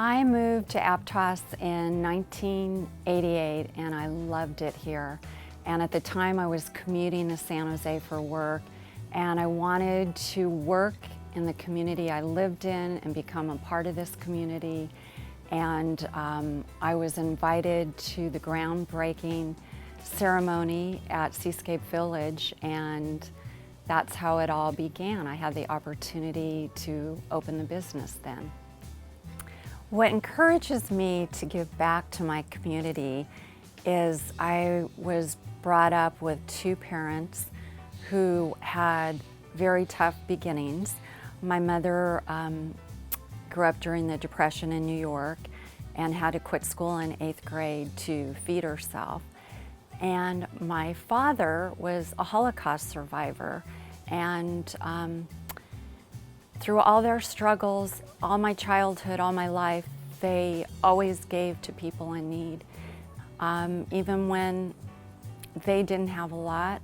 I moved to Aptos in 1988 and I loved it here. And at the time I was commuting to San Jose for work, and I wanted to work in the community I lived in and become a part of this community. And I was invited to the groundbreaking ceremony at Seascape Village, and that's how it all began. I had the opportunity to open the business then. What encourages me to give back to my community is I was brought up with two parents who had very tough beginnings. My mother grew up during the Depression in New York and had to quit school in 8th grade to feed herself. And my father was a Holocaust survivor, and through all their struggles, all my childhood, all my life, they always gave to people in need. Even when they didn't have a lot,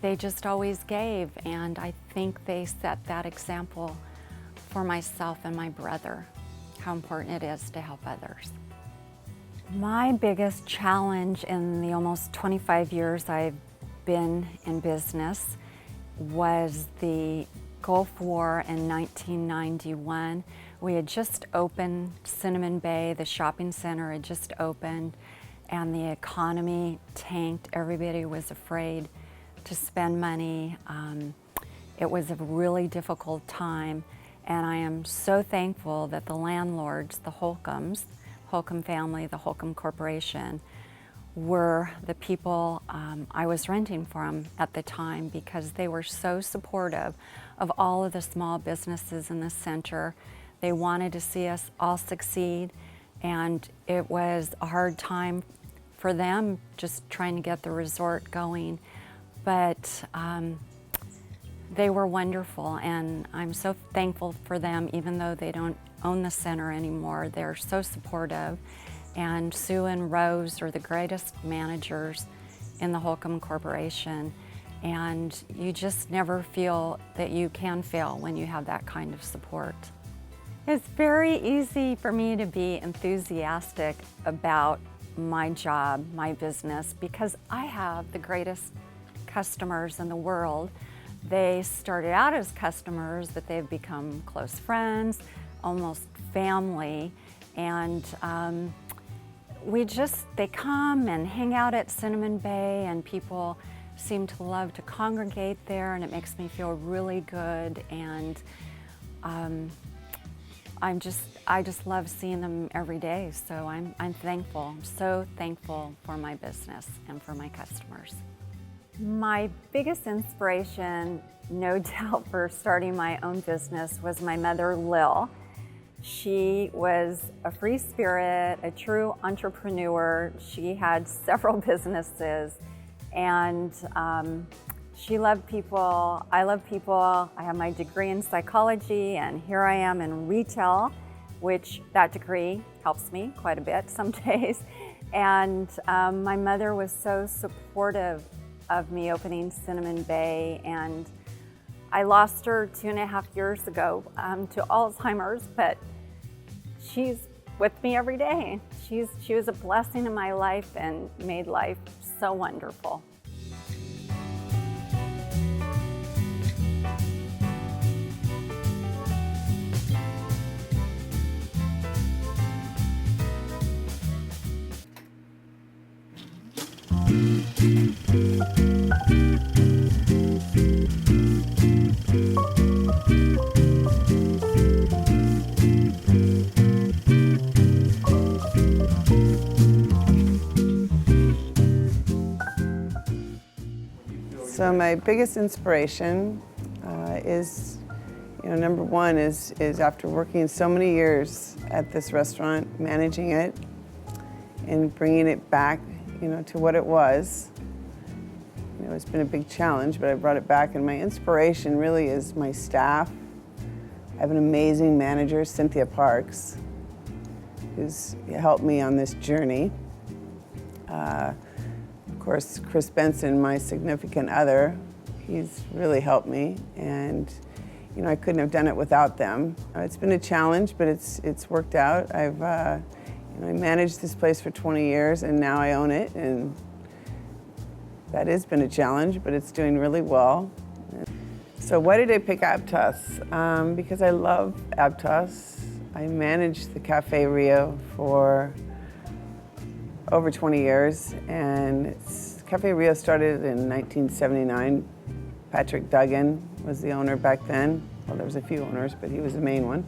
they just always gave, and I think they set that example for myself and my brother, how important it is to help others. My biggest challenge in the almost 25 years I've been in business was the Gulf War in 1991. We had just opened Cinnamon Bay, the shopping center had just opened, and the economy tanked. Everybody was afraid to spend money. It was a really difficult time, and I am so thankful that the landlords, the Holcombs, Holcomb family, the Holcomb Corporation, were the people I was renting from at the time, because they were so supportive of all of the small businesses in the center. They wanted to see us all succeed, and it was a hard time for them just trying to get the resort going. But they were wonderful, and I'm so thankful for them. Even though they don't own the center anymore, they're so supportive. And Sue and Rose are the greatest managers in the Holcomb Corporation, and you just never feel that you can fail when you have that kind of support. It's very easy for me to be enthusiastic about my job, my business, because I have the greatest customers in the world. They started out as customers, but they've become close friends, almost family, and they come and hang out at Cinnamon Bay, and people seem to love to congregate there, and it makes me feel really good. And I just love seeing them every day. So I'm thankful. I'm so thankful for my business and for my customers. My biggest inspiration, no doubt, for starting my own business was my mother, Lil. She was a free spirit, a true entrepreneur. She had several businesses, and she loved people. I love people. I have my degree in psychology, and here I am in retail, which that degree helps me quite a bit some days. And my mother was so supportive of me opening Cinnamon Bay, and I lost her 2.5 years ago to Alzheimer's, but she's with me every day. She was a blessing in my life and made life so wonderful. So my biggest inspiration is, number one is after working so many years at this restaurant, managing it and bringing it back, to what it was. It's been a big challenge, but I brought it back, and my inspiration really is my staff. I have an amazing manager, Cynthia Parks, who's helped me on this journey. Of course, Chris Benson, my significant other, he's really helped me. And you know, I couldn't have done it without them. It's been a challenge, but it's worked out. I've you know, I managed this place for 20 years and now I own it, and that has been a challenge, but it's doing really well. So why did I pick Aptos? Because I love Aptos. I managed the Cafe Rio for over 20 years, and Cafe Rio started in 1979. Patrick Duggan was the owner back then. Well, there was a few owners, but he was the main one.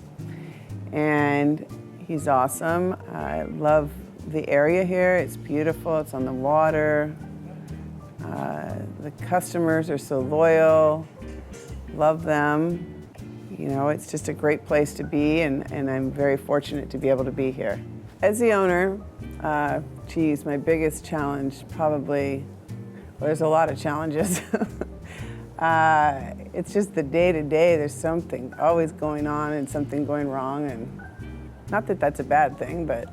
And he's awesome. I love the area here. It's beautiful, it's on the water. The customers are so loyal, love them. You know, it's just a great place to be, and I'm very fortunate to be able to be here. As the owner, geez, my biggest challenge probably, well, there's a lot of challenges. It's just the day-to-day, there's something always going on and something going wrong, and not that that's a bad thing, but,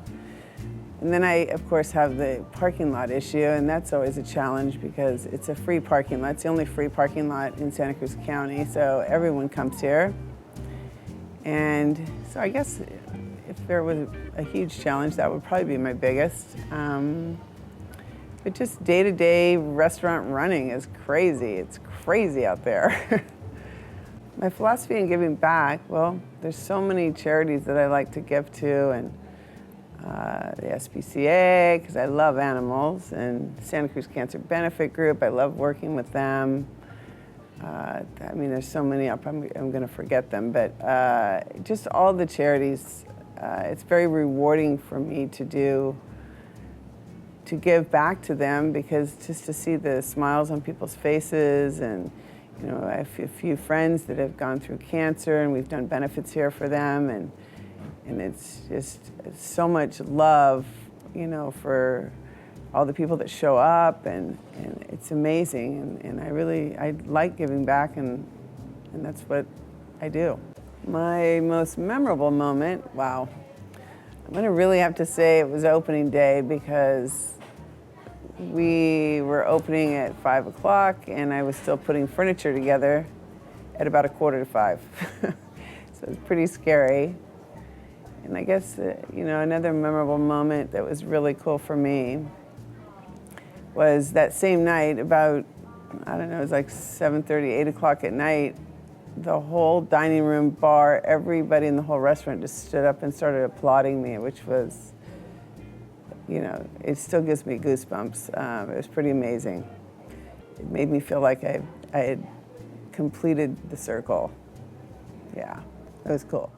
and then I, of course, have the parking lot issue, and that's always a challenge because it's a free parking lot. It's the only free parking lot in Santa Cruz County, so everyone comes here. And so I guess if there was a huge challenge, that would probably be my biggest. But just day-to-day restaurant running is crazy. It's crazy out there. My philosophy in giving back, well, there's so many charities that I like to give to, and the SPCA, because I love animals, and Santa Cruz Cancer Benefit Group, I love working with them. I mean, there's so many, I'm going to forget them, but just all the charities, it's very rewarding for me to give back to them, because just to see the smiles on people's faces, and you know, I have a few friends that have gone through cancer, and we've done benefits here for them, and it's just so much love, you know, for all the people that show up, and it's amazing, and I like giving back, and that's what I do. My most memorable moment, wow, I'm going to really have to say it was opening day, because we were opening at 5 o'clock, and I was still putting furniture together at about 4:45. So it was pretty scary. And I guess, you know, another memorable moment that was really cool for me was that same night, about, I don't know, it was like 7:30, 8 o'clock at night, the whole dining room, bar, everybody in the whole restaurant just stood up and started applauding me, which was, you know, it still gives me goosebumps. It was pretty amazing. It made me feel like I had completed the circle. Yeah, it was cool.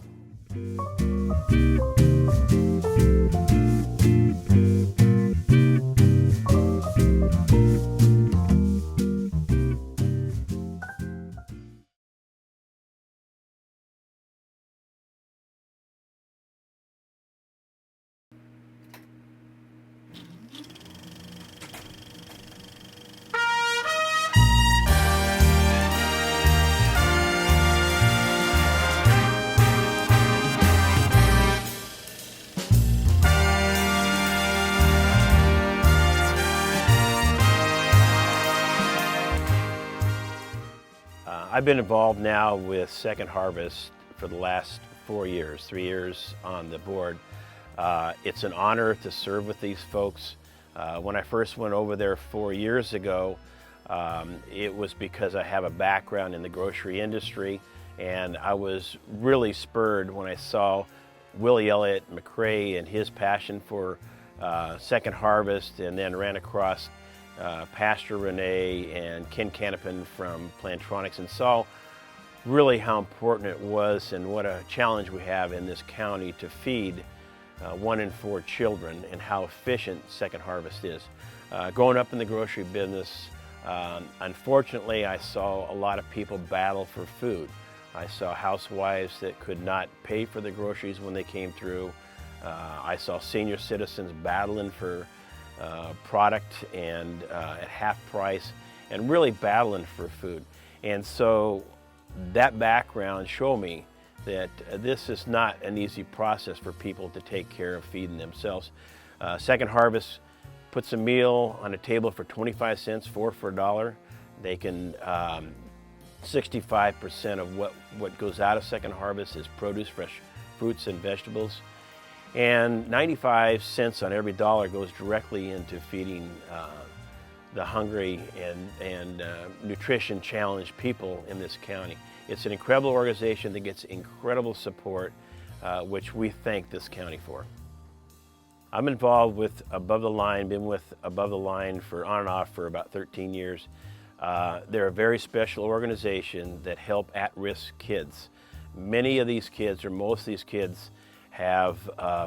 I've been involved now with Second Harvest for the last 4 years, 3 years on the board. It's an honor to serve with these folks. When I first went over there 4 years ago, it was because I have a background in the grocery industry, and I was really spurred when I saw Willie Elliott McRae and his passion for Second Harvest, and then ran across Pastor Renee and Ken Canopin from Plantronics, and saw really how important it was and what a challenge we have in this county to feed 1 in 4 children, and how efficient Second Harvest is. Growing up in the grocery business, unfortunately I saw a lot of people battle for food. I saw housewives that could not pay for the groceries when they came through. I saw senior citizens battling for product and at half price, and really battling for food. And so that background showed me that this is not an easy process for people to take care of feeding themselves. Second Harvest puts a meal on a table for 25 cents, 4 for $1. They can 65% of what goes out of Second Harvest is produce, fresh fruits and vegetables. And 95 cents on every dollar goes directly into feeding the hungry and nutrition challenged people in this county. It's an incredible organization that gets incredible support, which we thank this county for. I'm involved with Above the Line, been with Above the Line for on and off for about 13 years. They're a very special organization that help at-risk kids. Many of these kids, or most of these kids, have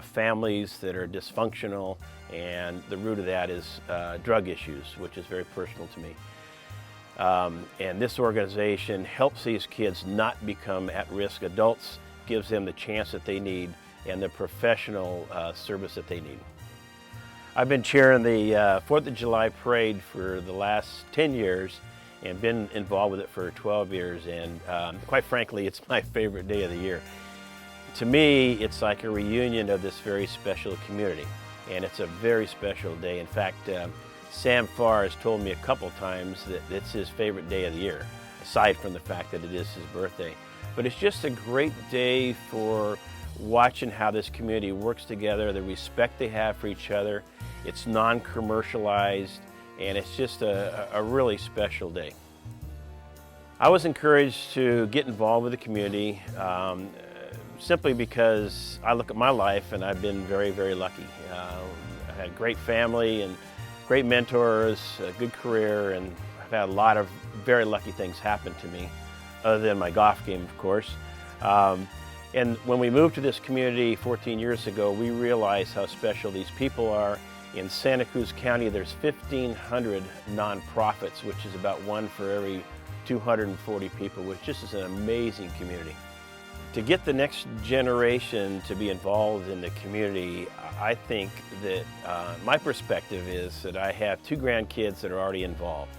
families that are dysfunctional, and the root of that is drug issues, which is very personal to me. And this organization helps these kids not become at-risk adults, gives them the chance that they need and the professional service that they need. I've been chairing the 4th of July parade for the last 10 years and been involved with it for 12 years, and quite frankly, it's my favorite day of the year. To me, it's like a reunion of this very special community, and it's a very special day. In fact, Sam Farr has told me a couple times that it's his favorite day of the year, aside from the fact that it is his birthday. But it's just a great day for watching how this community works together, the respect they have for each other. It's non-commercialized, and it's just a really special day. I was encouraged to get involved with the community simply because I look at my life and I've been very, very lucky. I've had a great family and great mentors, a good career, and I've had a lot of very lucky things happen to me, other than my golf game, of course. And when we moved to this community 14 years ago, we realized how special these people are. In Santa Cruz County, there's 1,500 nonprofits, which is about one for every 240 people, which just is an amazing community. To get the next generation to be involved in the community, I think that my perspective is that I have 2 grandkids that are already involved.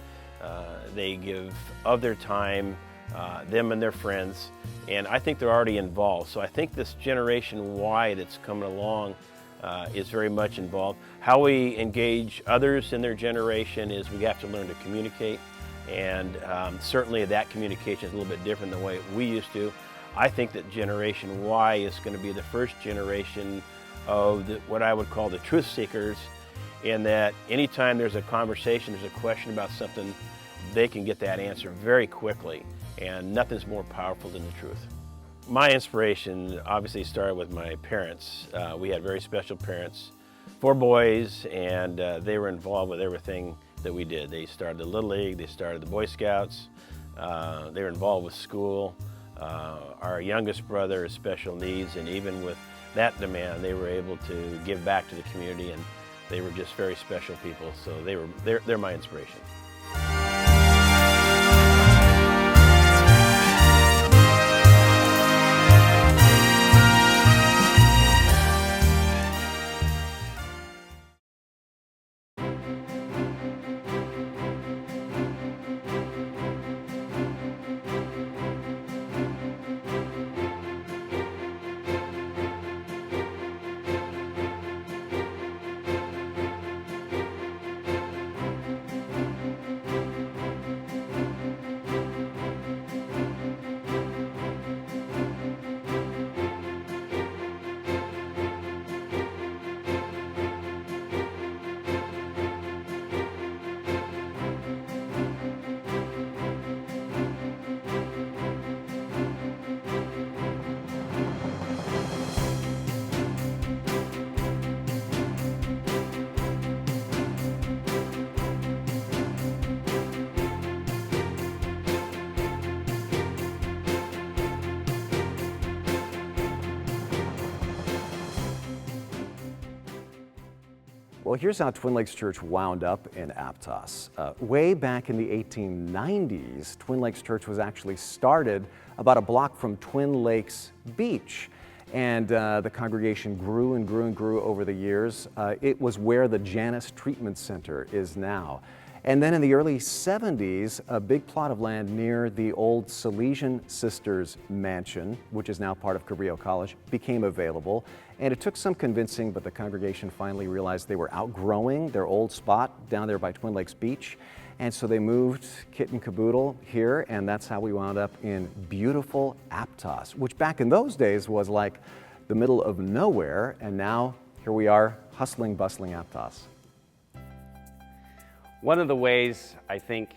They give of their time, them and their friends, and I think they're already involved. So I think this Generation Y that's coming along is very much involved. How we engage others in their generation is we have to learn to communicate, and certainly that communication is a little bit different than the way we used to. I think that Generation Y is going to be the first generation of what I would call the truth seekers, in that anytime there's a conversation, there's a question about something, they can get that answer very quickly, and nothing's more powerful than the truth. My inspiration obviously started with my parents. We had very special parents, 4 boys, and they were involved with everything that we did. They started the Little League, they started the Boy Scouts, they were involved with school. Our youngest brother has special needs, and even with that demand, they were able to give back to the community, and they were just very special people. So they're my inspiration. Well, here's how Twin Lakes Church wound up in Aptos. Way back in the 1890s, Twin Lakes Church was actually started about a block from Twin Lakes Beach. And the congregation grew and grew and grew over the years. It was where the Janus Treatment Center is now. And then in the early 70s, a big plot of land near the old Salesian Sisters Mansion, which is now part of Cabrillo College, became available. And it took some convincing, but the congregation finally realized they were outgrowing their old spot down there by Twin Lakes Beach. And so they moved kit and caboodle here, and that's how we wound up in beautiful Aptos, which back in those days was like the middle of nowhere, and now here we are, hustling, bustling Aptos. One of the ways I think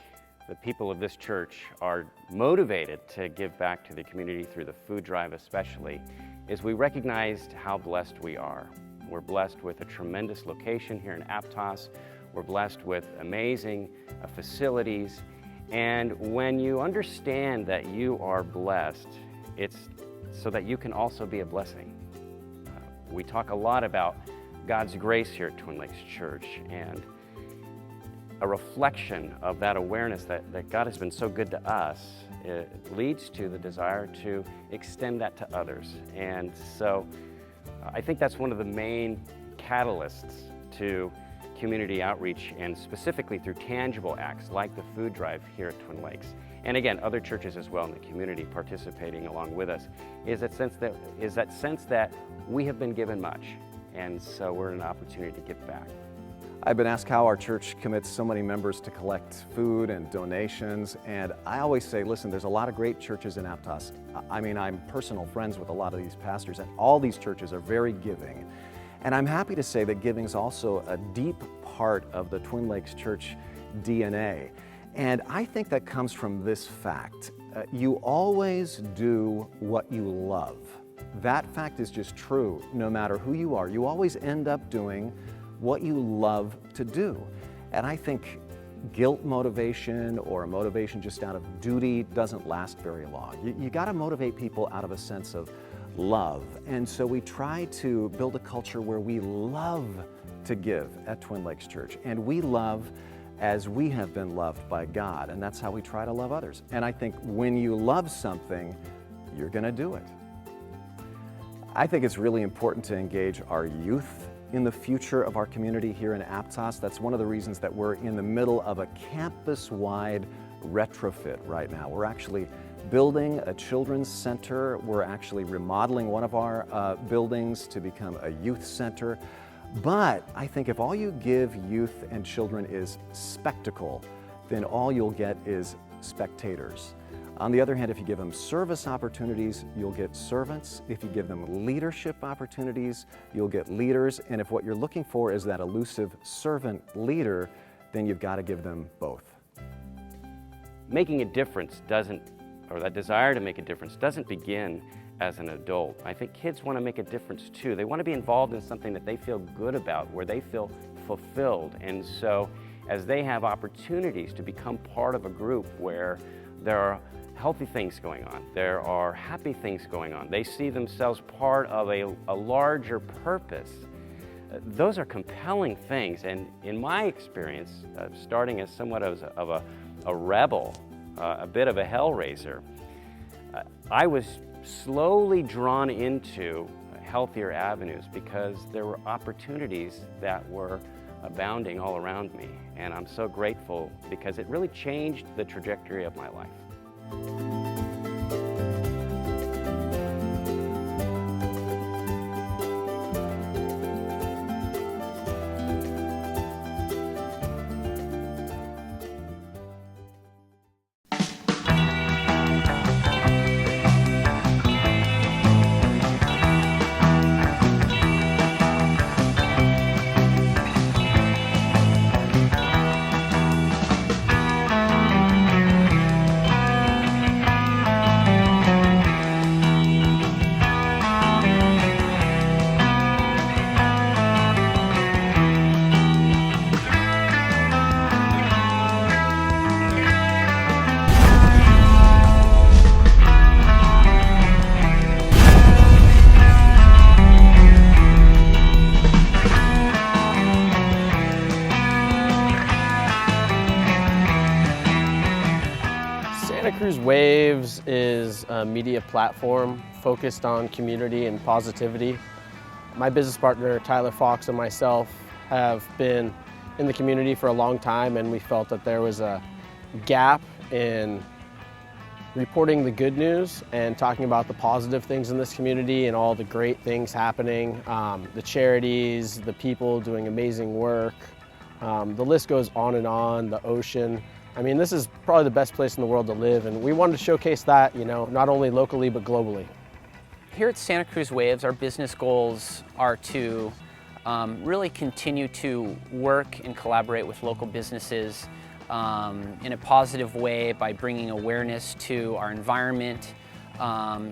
the people of this church are motivated to give back to the community through the food drive especially is we recognized how blessed we are. We're blessed with a tremendous location here in Aptos. We're blessed with amazing facilities. And when you understand that you are blessed, it's so that you can also be a blessing. We talk a lot about God's grace here at Twin Lakes Church, and a reflection of that awareness that God has been so good to us, it leads to the desire to extend that to others. And so I think that's one of the main catalysts to community outreach, and specifically through tangible acts like the food drive here at Twin Lakes. And again, other churches as well in the community participating along with us, is that sense that we have been given much, and so we're in an opportunity to give back. I've been asked how our church commits so many members to collect food and donations, and I always say, listen, there's a lot of great churches in Aptos. I mean, I'm personal friends with a lot of these pastors, and all these churches are very giving. And I'm happy to say that giving is also a deep part of the Twin Lakes Church DNA. And I think that comes from this fact. You always do what you love. That fact is just true no matter who you are. You always end up doing what you love to do. And I think guilt motivation or a motivation just out of duty doesn't last very long. You got to motivate people out of a sense of love. And so we try to build a culture where we love to give at Twin Lakes Church. And we love as we have been loved by God. And that's how we try to love others. And I think when you love something, you're going to do it. I think it's really important to engage our youth in the future of our community here in Aptos. That's one of the reasons that we're in the middle of a campus-wide retrofit right now. We're actually building a children's center. We're actually remodeling one of our buildings to become a youth center. But I think if all you give youth and children is spectacle, then all you'll get is spectators. On the other hand, if you give them service opportunities, you'll get servants. If you give them leadership opportunities, you'll get leaders. And if what you're looking for is that elusive servant leader, then you've got to give them both. Making a difference or that desire to make a difference doesn't begin as an adult. I think kids want to make a difference too. They want to be involved in something that they feel good about, where they feel fulfilled. And so as they have opportunities to become part of a group where there are healthy things going on, there are happy things going on, they see themselves part of a larger purpose, those are compelling things. And in my experience, starting as somewhat of a rebel, a bit of a hellraiser, I was slowly drawn into healthier avenues because there were opportunities that were abounding all around me. And I'm so grateful because it really changed the trajectory of my life. Waves is a media platform focused on community and positivity. My business partner, Tyler Fox, and myself have been in the community for a long time, and we felt that there was a gap in reporting the good news and talking about the positive things in this community and all the great things happening, the charities, the people doing amazing work, The list goes on and on, the ocean. I mean, this is probably the best place in the world to live, and we wanted to showcase that, you know, not only locally but globally. Here at Santa Cruz Waves, our business goals are to really continue to work and collaborate with local businesses in a positive way by bringing awareness to our environment,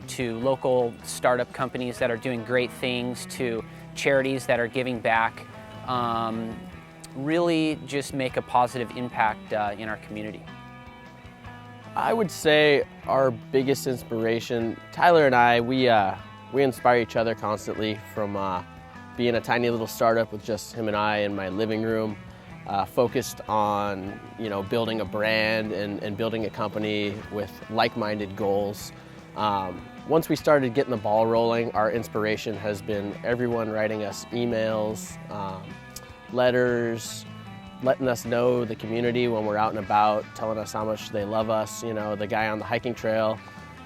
to local startup companies that are doing great things, to charities that are giving back. Really just make a positive impact in our community. I would say our biggest inspiration, Tyler and I, we inspire each other constantly from being a tiny little startup with just him and I in my living room, focused on, you know, building a brand and building a company with like-minded goals. Once we started getting the ball rolling, our inspiration has been everyone writing us emails, letters, letting us know the community when we're out and about, telling us how much they love us. You know, the guy on the hiking trail,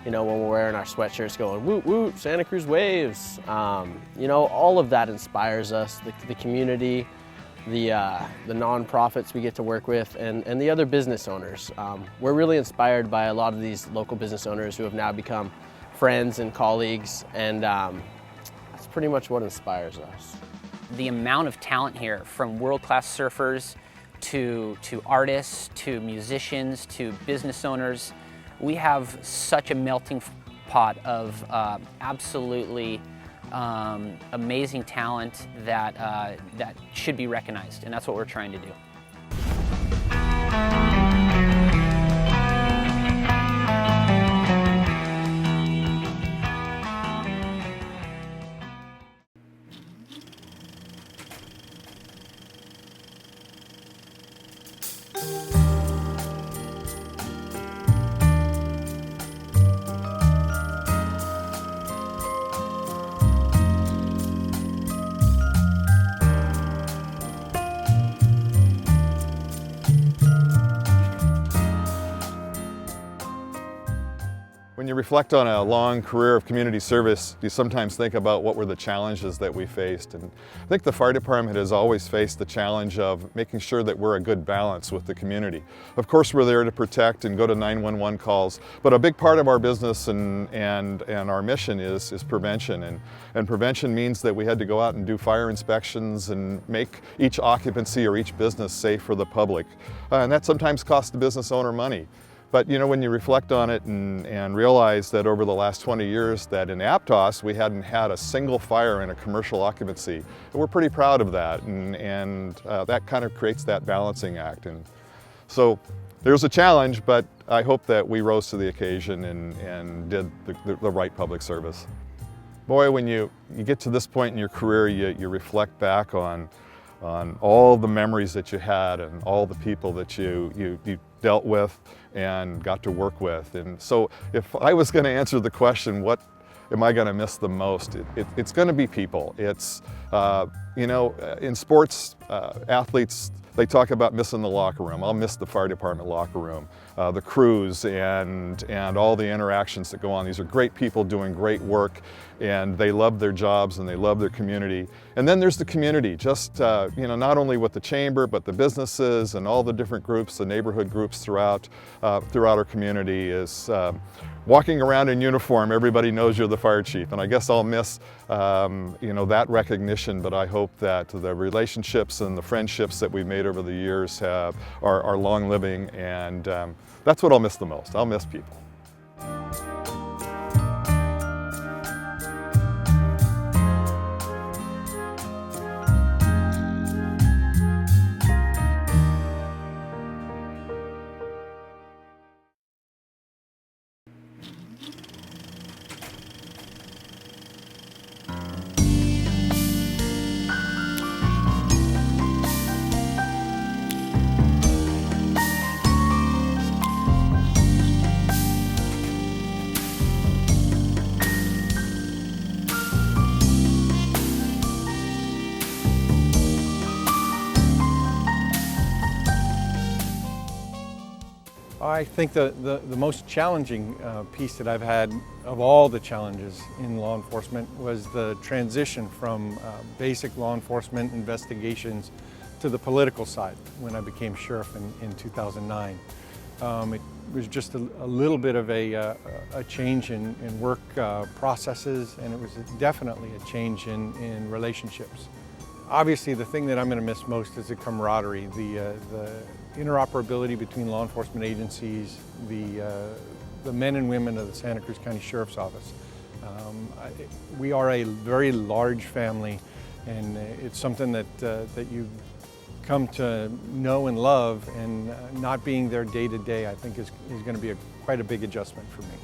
you know, when we're wearing our sweatshirts going, woot woot, Santa Cruz Waves. You know, all of that inspires us, the community, the nonprofits we get to work with, and the other business owners. We're really inspired by a lot of these local business owners who have now become friends and colleagues, and that's pretty much what inspires us. The amount of talent here, from world-class surfers to artists, to musicians, to business owners, we have such a melting pot of absolutely amazing talent that should be recognized, and that's what we're trying to do. When you reflect on a long career of community service, you sometimes think about what were the challenges that we faced. And I think the fire department has always faced the challenge of making sure that we're a good balance with the community. Of course, we're there to protect and go to 911 calls, but a big part of our business and our mission is prevention. And prevention means that we had to go out and do fire inspections and make each occupancy or each business safe for the public. And that sometimes costs the business owner money. But you know, when you reflect on it and realize that over the last 20 years that in Aptos we hadn't had a single fire in a commercial occupancy, we're pretty proud of that, and that kind of creates that balancing act. And so there's a challenge, but I hope that we rose to the occasion and did the right public service. Boy, when you get to this point in your career, you reflect back on all the memories that you had and all the people that you dealt with and got to work with. And so if I was going to answer the question, what am I going to miss the most? It's going to be people. It's, you know, in sports, athletes, they talk about missing the locker room. I'll miss the fire department locker room, the crews and all the interactions that go on. These are great people doing great work, and they love their jobs and they love their community. And then there's the community, just you know, not only with the chamber, but the businesses and all the different groups, the neighborhood groups throughout our community. Is walking around in uniform, everybody knows you're the fire chief, and I guess I'll miss you know, that recognition, but I hope that the relationships and the friendships that we've made over the years are long living, and that's what I'll miss the most. I'll miss people. I think the most challenging piece that I've had of all the challenges in law enforcement was the transition from basic law enforcement investigations to the political side when I became sheriff in 2009. It was just a little bit of a change in work processes, and it was definitely a change in relationships. Obviously, the thing that I'm going to miss most is the camaraderie, the interoperability between law enforcement agencies, the men and women of the Santa Cruz County Sheriff's Office. We are a very large family, and it's something that you come to know and love, and not being there day to day, I think is going to be quite a big adjustment for me.